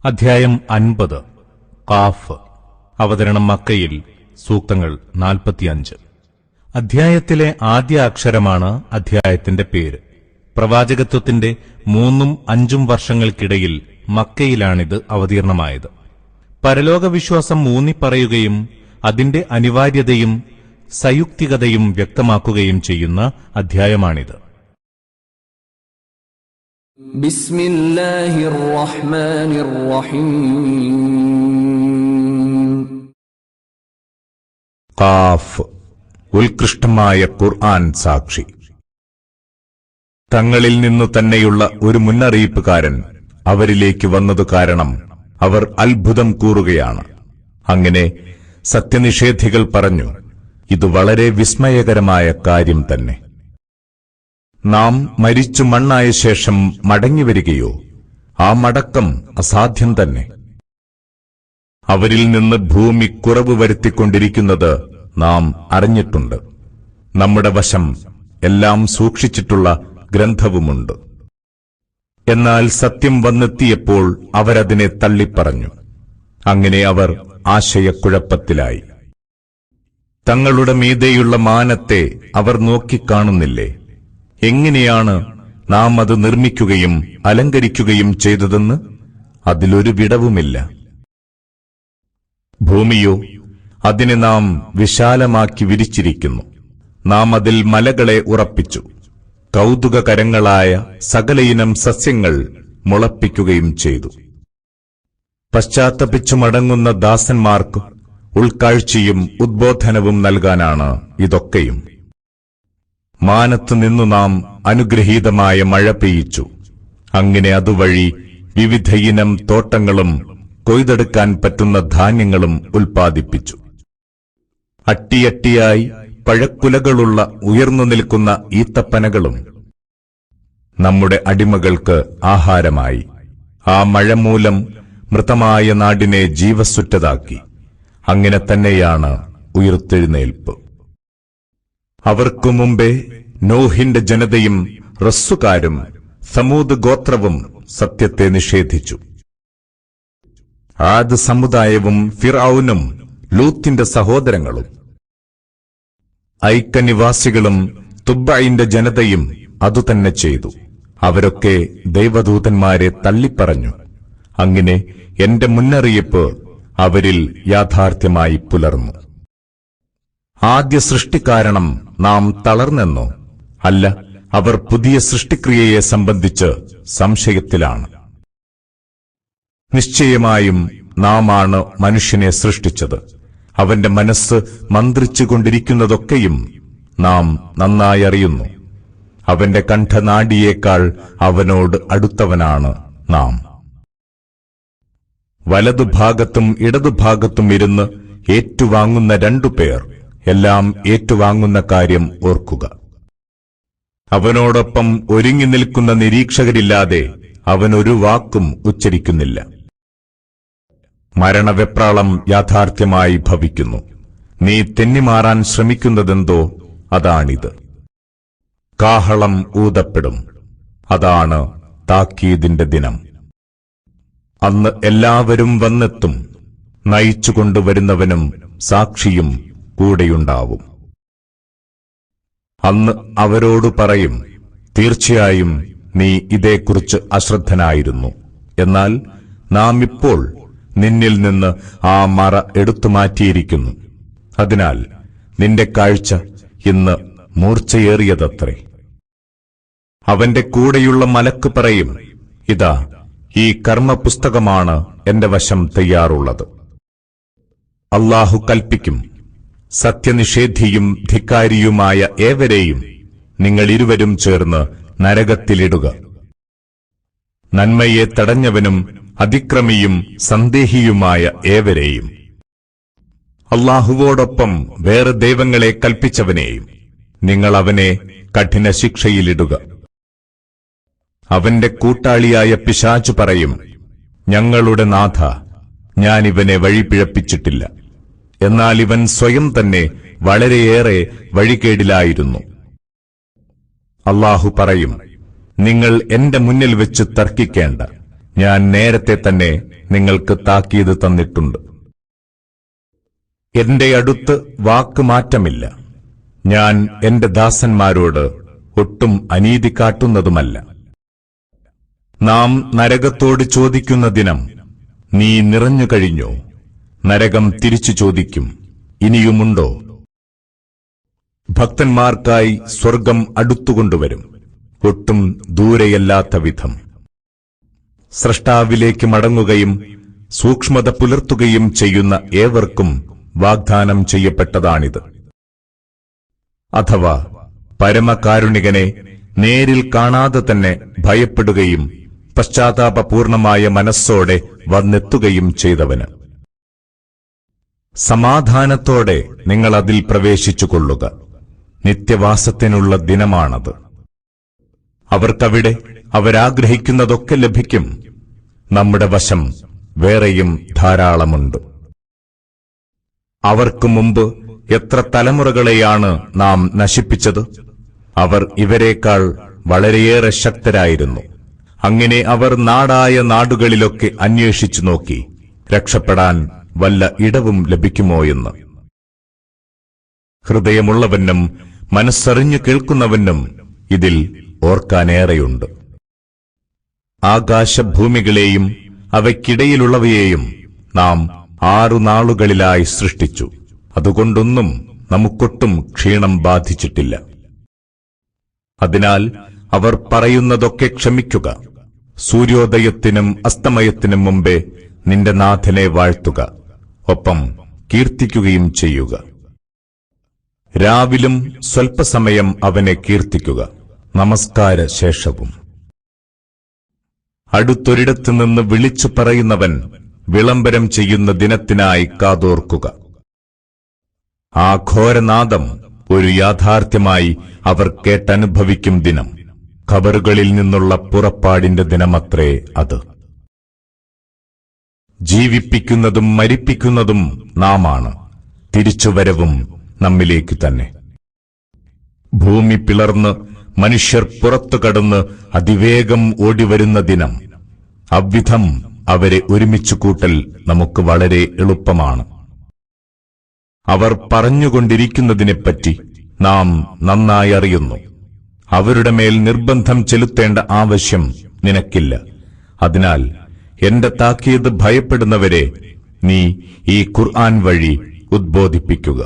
അധ്യായം 50 ഖാഫ്. അവതരണം മക്കയിൽ. സൂക്തങ്ങൾ 45. അധ്യായത്തിലെ ആദ്യ അക്ഷരമാണ് അധ്യായത്തിന്റെ പേര്. പ്രവാചകത്വത്തിന്റെ 3-5 വർഷങ്ങൾക്കിടയിൽ മക്കയിലാണിത് അവതീർണമായത്. പരലോകവിശ്വാസം ഊന്നിപ്പറയുകയും അതിന്റെ അനിവാര്യതയും സയുക്തികതയും വ്യക്തമാക്കുകയും ചെയ്യുന്ന അധ്യായമാണിത്. ബിസ്മില്ലാഹിർ റഹ്മാനിർ റഹീം. ഖാഫ്. ഉത്കൃഷ്ടമായ ഖുർആൻ സാക്ഷി. തങ്ങളിൽ നിന്നു തന്നെയുള്ള ഒരു മുന്നറിയിപ്പുകാരൻ അവരിലേക്ക് വന്നതു കാരണം അവർ അത്ഭുതം കൂറുകയാണ്. അങ്ങനെ സത്യനിഷേധികൾ പറഞ്ഞു, ഇത് വളരെ വിസ്മയകരമായ കാര്യം തന്നെ. നാം മരിച്ചു മണ്ണായ ശേഷം മടങ്ങിവരികയോ? ആ മടക്കം അസാധ്യം തന്നെ. അവരിൽ നിന്ന് ഭൂമി കുറവ് വരുത്തിക്കൊണ്ടിരിക്കുന്നത് നാം അറിഞ്ഞിട്ടുണ്ട്. നമ്മുടെ വശം എല്ലാം സൂക്ഷിച്ചിട്ടുള്ള ഗ്രന്ഥവുമുണ്ട്. എന്നാൽ സത്യം വന്നെത്തിയപ്പോൾ അവരതിനെ തള്ളിപ്പറഞ്ഞു. അങ്ങനെ അവർ ആശയക്കുഴപ്പത്തിലായി. തങ്ങളുടെ മീതെയുള്ള മാനത്തെ അവർ നോക്കിക്കാണുന്നില്ലേ? എങ്ങനെയാണ് നാം അത് നിർമ്മിക്കുകയും അലങ്കരിക്കുകയും ചെയ്തതെന്ന്? അതിലൊരു വിടവുമില്ല. ഭൂമിയോ, അതിനെ നാം വിശാലമാക്കി വിരിച്ചിരിക്കുന്നു. നാം അതിൽ മലകളെ ഉറപ്പിച്ചു. കൗതുകകരങ്ങളായ സകലയിനം സസ്യങ്ങൾ മുളപ്പിക്കുകയും ചെയ്തു. പശ്ചാത്തപിച്ചു മടങ്ങുന്ന ദാസന്മാർക്ക് ഉൾക്കാഴ്ചയും ഉദ്ബോധനവും നൽകാനാണ് ഇതൊക്കെയും. മാനത്തുനിന്നു നാം അനുഗ്രഹീതമായ മഴ പെയ്യിച്ചു. അങ്ങനെ അതുവഴി വിവിധയിനം തോട്ടങ്ങളും കൊയ്തെടുക്കാൻ പറ്റുന്ന ധാന്യങ്ങളും ഉൽപ്പാദിപ്പിച്ചു. അട്ടിയട്ടിയായി പഴക്കുലകളുള്ള ഉയർന്നു നിൽക്കുന്ന ഈത്തപ്പനകളും നമ്മുടെ അടിമകൾക്ക് ആഹാരമായി. ആ മഴ മൂലം മൃതമായ നാടിനെ ജീവസ്സുറ്റതാക്കി. അങ്ങനെ തന്നെയാണ് ഉയിർത്തെഴുന്നേൽപ്പ്. അവർക്കു മുമ്പേ നോഹിന്റെ ജനതയും റസ്സുകാരും സമൂദ് ഗോത്രവും സത്യത്തെ നിഷേധിച്ചു. ആദ് സമുദായവും ഫിർഔനും ലൂത്തിന്റെ സഹോദരങ്ങളും ഐക്യനിവാസികളും തുബ്ബയിന്റെ ജനതയും അതുതന്നെ ചെയ്തു. അവരൊക്കെ ദൈവദൂതന്മാരെ തള്ളിപ്പറഞ്ഞു. അങ്ങനെ എന്റെ മുന്നറിയിപ്പ് അവരിൽ യാഥാർത്ഥ്യമായി പുലർന്നു. ആദ്യ സൃഷ്ടിക്കാരണം നാം തളർന്നെന്നോ? അല്ല, അവർ പുതിയ സൃഷ്ടിക്രിയയെ സംബന്ധിച്ച് സംശയത്തിലാണ്. നിശ്ചയമായും നാമാണ് മനുഷ്യനെ സൃഷ്ടിച്ചത്. അവന്റെ മനസ്സ് മന്ത്രിച്ചുകൊണ്ടിരിക്കുന്നതൊക്കെയും നാം നന്നായി അറിയുന്നു. അവന്റെ കണ്ഠനാഡിയേക്കാൾ അവനോട് അടുത്തവനാണ് നാം. വലതുഭാഗത്തും ഇടതുഭാഗത്തും ഇരുന്ന് ഏറ്റുവാങ്ങുന്ന 2 പേർ എല്ലാം ഏറ്റുവാങ്ങുന്ന കാര്യം ഓർക്കുക. അവനോടൊപ്പം ഒരുങ്ങി നിൽക്കുന്ന നിരീക്ഷകരില്ലാതെ അവനൊരു വാക്കും ഉച്ചരിക്കുന്നില്ല. മരണവെപ്രാളം യാഥാർത്ഥ്യമായി ഭവിക്കുന്നു. നീ തെന്നിമാറാൻ ശ്രമിക്കുന്നതെന്തോ അതാണിത്. കാഹളം ഊതപ്പെടും. അതാണ് താക്കീതിന്റെ ദിനം. അന്ന് എല്ലാവരും വന്നെത്തും. നയിച്ചുകൊണ്ടുവരുന്നവനും സാക്ഷിയും കൂടെയുണ്ടാവും. അന്ന് അവരോട് പറയും, തീർച്ചയായും നീ ഇതേക്കുറിച്ച് അശ്രദ്ധനായിരുന്നു. എന്നാൽ നാം ഇപ്പോൾ നിന്നിൽ നിന്ന് ആ മറ എടുത്തുമാറ്റിയിരിക്കുന്നു. അതിനാൽ നിന്റെ കാഴ്ച ഇന്ന് മൂർച്ചയേറിയതത്രേ. അവന്റെ കൂടെയുള്ള മലക്ക് പറയും, ഇതാ ഈ കർമ്മപുസ്തകമാണ് എന്റെ വശം തയ്യാറുള്ളത്. അല്ലാഹു കൽപ്പിക്കും, സത്യനിഷേധിയും ധിക്കാരിയുമായ ഏവരെയും നിങ്ങൾ ഇരുവരും ചേർന്ന് നരകത്തിലിടുക. നന്മയെ തടഞ്ഞവനും അതിക്രമിയും സന്ദേഹിയുമായ ഏവരെയും, അല്ലാഹുവോടൊപ്പം വേറെ ദൈവങ്ങളെ കൽപ്പിച്ചവനെയും നിങ്ങൾ അവനെ കഠിന ശിക്ഷയിലിടുക. അവന്റെ കൂട്ടാളിയായ പിശാചു പറയും, ഞങ്ങളുടെ നാഥ, ഞാനിവനെ വഴിപിഴപ്പിച്ചിട്ടില്ല. എന്നാൽ ഇവൻ സ്വയം തന്നെ വളരെയേറെ വഴികേടിലായിരുന്നു. അല്ലാഹു പറയും, നിങ്ങൾ എന്റെ മുന്നിൽ വെച്ച് തർക്കിക്കേണ്ട. ഞാൻ നേരത്തെ തന്നെ നിങ്ങൾക്ക് താക്കീത് തന്നിട്ടുണ്ട്. എന്റെ അടുത്ത് വാക്ക് മാറ്റമില്ല. ഞാൻ എന്റെ ദാസന്മാരോട് ഒട്ടും അനീതി കാട്ടുന്നതുമല്ല. നാം നരകത്തോട് ചോദിക്കുന്ന ദിനം, നീ നിറഞ്ഞു കഴിഞ്ഞോ? നരകം തിരിച്ചു ചോദിക്കും, ഇനിയുമുണ്ടോ? ഭക്തന്മാർക്കായി സ്വർഗം അടുത്തുകൊണ്ടുവരും, ഒട്ടും ദൂരെയല്ലാത്ത വിധം. സ്രഷ്ടാവിലേക്ക് മടങ്ങുകയും സൂക്ഷ്മത പുലർത്തുകയും ചെയ്യുന്ന ഏവർക്കും വാഗ്ദാനം ചെയ്യപ്പെട്ടതാണിത്. അഥവാ പരമകാരുണികനെ നേരിൽ കാണാതെ തന്നെ ഭയപ്പെടുകയും പശ്ചാത്താപപൂർണമായ മനസ്സോടെ വന്നെത്തുകയും ചെയ്തവന്. സമാധാനത്തോടെ നിങ്ങൾ അതിൽ പ്രവേശിച്ചുകൊള്ളുക. നിത്യവാസത്തിനുള്ള ദിനമാണത്. അവർക്കവിടെ അവരാഗ്രഹിക്കുന്നതൊക്കെ ലഭിക്കും. നമ്മുടെ വശം വേറെയും ധാരാളമുണ്ട്. അവർക്ക് മുമ്പ് എത്ര തലമുറകളെയാണ് നാം നശിപ്പിച്ചത്? അവർ ഇവരെക്കാൾ വളരെയേറെ ശക്തരായിരുന്നു. അങ്ങനെ അവർ നാടായ നാടുകളിലൊക്കെ അന്വേഷിച്ചു നോക്കി, രക്ഷപ്പെടാൻ വല്ല ഇടവും ലഭിക്കുമോ എന്ന്. ഹൃദയമുള്ളവനും മനസ്സറിഞ്ഞു കേൾക്കുന്നവനും ഇതിൽ ഓർക്കാനേറെയുണ്ട്. ആകാശഭൂമികളെയും അവയ്ക്കിടയിലുള്ളവയെയും നാം 6 നാളുകളിലായി സൃഷ്ടിച്ചു. അതുകൊണ്ടൊന്നും നമുക്കൊട്ടും ക്ഷീണം ബാധിച്ചിട്ടില്ല. അതിനാൽ അവർ പറയുന്നതൊക്കെ ക്ഷമിക്കുക. സൂര്യോദയത്തിനും അസ്തമയത്തിനും മുമ്പേ നിന്റെ നാഥനെ വാഴ്ത്തുക, ഒപ്പം കീർത്തിക്കുകയും ചെയ്യുക. രാവിലും സ്വൽപ്പസമയം അവനെ കീർത്തിക്കുക, നമസ്കാര ശേഷവും. അടുത്തൊരിടത്തുനിന്ന് വിളിച്ചു പറയുന്നവൻ വിളംബരം ചെയ്യുന്ന ദിനത്തിനായി കാതോർക്കുക. ആ ഘോരനാദം ഒരു യാഥാർത്ഥ്യമായി അവർ കേട്ടനുഭവിക്കും ദിനം. ഖബറുകളിൽ നിന്നുള്ള പുറപ്പാടിന്റെ ദിനമത്രേ അത്. ജീവിപ്പിക്കുന്നതും മരിപ്പിക്കുന്നതും നാമാണ്. തിരിച്ചുവരവും നമ്മിലേക്ക് തന്നെ. ഭൂമി പിളർന്ന് മനുഷ്യർ പുറത്തു കടന്ന് അതിവേഗം ഓടിവരുന്ന ദിനം. അவ்விധം അവരെ ഒരുമിച്ചു കൂട്ടൽ നമുക്ക് വളരെ എളുപ്പമാണ്. അവർ പറഞ്ഞുകൊണ്ടിരിക്കുന്നതിനെപ്പറ്റി നാം നന്നായി അറിയുന്നു. അവരുടെ മേൽ നിർബന്ധം ചെലുത്തേണ്ട ആവശ്യം നിനക്കില്ല. അതിനാൽ എന്റെ താക്കീത് ഭയപ്പെടുന്നവരെ നീ ഈ ഖുർആൻ വഴി ഉദ്ബോധിപ്പിക്കുക.